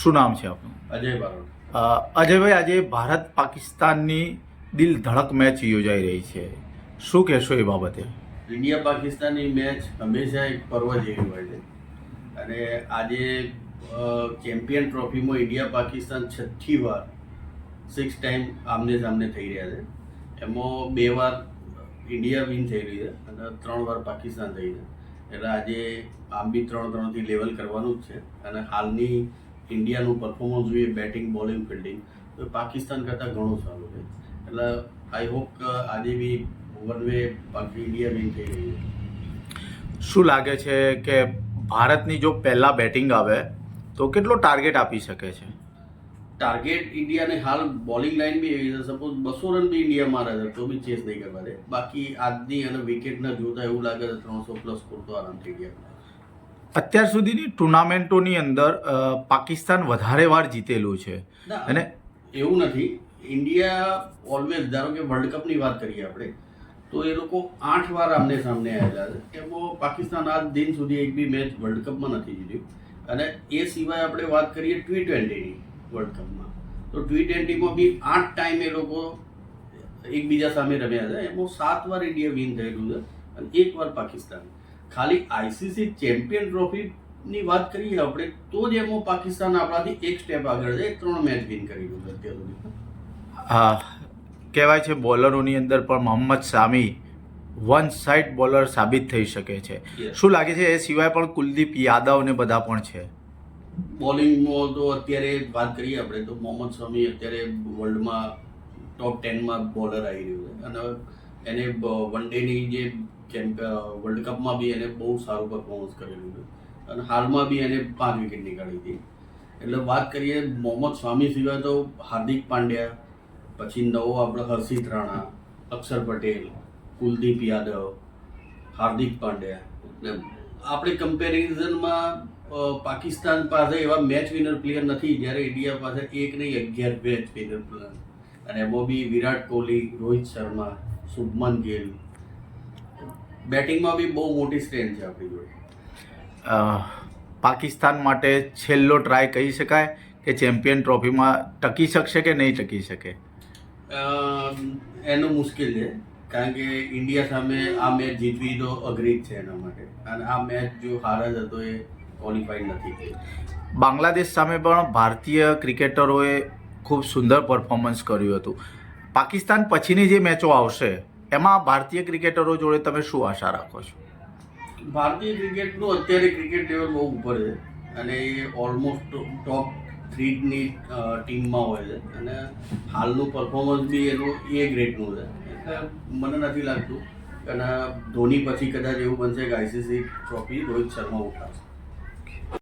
શું નામ છે આપનું? અજય બારોટ. અજયભાઈ, આજે ભારત પાકિસ્તાનની દિલ ધડક મેચ યોજાઈ રહી છે, શું કહેશો એ બાબતે? ઇન્ડિયા પાકિસ્તાનની મેચ હંમેશા એક પર્વ જેવી હોય છે અને આજે ચેમ્પિયન ટ્રોફીમાં ઇન્ડિયા પાકિસ્તાન 6ઠ્ઠી વાર 6 ટાઈમ આમને સામને થઈ રહ્યા છે. એમાં 2 વાર ઇન્ડિયા વિન થઈ રહી છે અને 3 વાર પાકિસ્તાન થઈ છે. એટલે આજે આમ બી 3-3થી લેવલ કરવાનું જ છે અને હાલની ઇન્ડિયાનું પરફોર્મન્સ જોઈએ, બેટિંગ, બોલિંગ, ફિલ્ડિંગ, તો પાકિસ્તાન કરતાં ઘણું સારું છે. એટલે આઈ હોપ કે આજે બી વન વે ઇન્ડિયા વિન થઈ રહી છે. શું લાગે છે કે ભારતની જો પહેલાં બેટિંગ આવે તો કેટલો ટાર્ગેટ આપી શકે છે? ટાર્ગેટ ઇન્ડિયાને હાલ બોલિંગ લાઈન બી એવી છે, સપોઝ 200 રન બી ઇન્ડિયા મારે છે તો બી ચેસ નહીં કરવા દે. બાકી આજની અને વિકેટના જોતા એવું લાગે છે 300+ સ્કોર તો આરામથી ઇન્ડિયા. અત્યાર સુધીની ટુર્નામેન્ટોની અંદર પાકિસ્તાન વધારે વાર જીતેલું છે અને એવું નથી. ઇન્ડિયા ઓલવેઝ, ધારો કે વર્લ્ડ કપની વાત કરીએ આપણે, તો એ લોકો 8 વાર આમને સામને આવેલા છે. એમાં પાકિસ્તાન આજ દિન સુધી એક બી મેચ વર્લ્ડ કપમાં નથી જીત્યું. અને એ સિવાય આપણે વાત કરીએ T20ની વર્લ્ડ કપમાં, તો T20માં બી 8 ટાઈમ એ લોકો એકબીજા સામે રમ્યા છે. એમાં 7 વાર ઇન્ડિયા વિન થયેલું છે અને 1 વાર પાકિસ્તાન. ખાલી આઈસીસી ચેમ્પિયન ટ્રોફીની વાત કરીએ આપણે તો જ એમાં પાકિસ્તાન આપણાથી એક સ્ટેપ આગળ છે. 3 મેચ વિન કરેલું છે અત્યાર સુધી. કહેવાય છે બોલરોની અંદર પણ Mohammad Shami one side bowler સાબિત થઈ શકે છે. શું લાગે છે એ સિવાય પણ કુલદીપ યાદવ ને બધા પણ છે? બોલિંગમાં તો અત્યારે વાત કરીએ આપણે તો મોહમ્મદ શમી અત્યારે વર્લ્ડમાં ટોપ 10માં બોલર આવી રહ્યું છે અને એને વન ડેની જે વર્લ્ડ કપમાં બી એને બહુ સારું પરફોર્મન્સ કરેલું છે અને હાલમાં બી એને 5 વિકેટ નીકાળી હતી. એટલે વાત કરીએ મોહમ્મદ શામી સિવાય તો હાર્દિક પાંડ્યા, પછી નવો આપણે હર્ષિત રાણા, અક્ષર પટેલ, કુલદીપ યાદવ, હાર્દિક પાંડ્યા. એટલે આપણે કમ્પેરિઝનમાં પાકિસ્તાન પાસે એવા મેચ વિનર પ્લેયર નથી, જ્યારે ઇન્ડિયા પાસે 1 નહીં 11 મેચ વિનર પ્લેયર. અને એમાં બી વિરાટ કોહલી, રોહિત શર્મા, શુભમન ગિલ, બેટિંગમાં બી બહુ મોટી સ્ટ્રેન્થ છે આપણી જોડે. પાકિસ્તાન માટે છેલ્લો ટ્રાય કહી શકાય કે ચેમ્પિયન ટ્રોફીમાં ટકી શકશે કે નહીં ટકી શકે? એનું મુશ્કેલ છે, કારણ કે ઇન્ડિયા સામે આ મેચ જીતવી તો અઘરી જ છે એના માટે. અને આ મેચ જો હાર જ હતો એ ક્વોલિફાઈડ નથી થઈ. બાંગ્લાદેશ સામે પણ ભારતીય ક્રિકેટરોએ ખૂબ સુંદર પરફોર્મન્સ કર્યું હતું. પાકિસ્તાન પછીની જે મેચો આવશે એમાં ભારતીય ક્રિકેટરો જોડે તમે શું આશા રાખો છો? ભારતીય ક્રિકેટનું અત્યારે ક્રિકેટ લેવલ બહુ ઉપર છે અને એ ઓલમોસ્ટ ટોપ 3ની ટીમમાં હોય છે અને હાલનું પરફોર્મન્સ બી એનું એ ગ્રેડનું છે. એટલે મને નથી લાગતું કે ધોની પછી કદાચ એવું બનશે કે આઈસીસી ટ્રોફી રોહિત શર્મા ઉઠાવશે.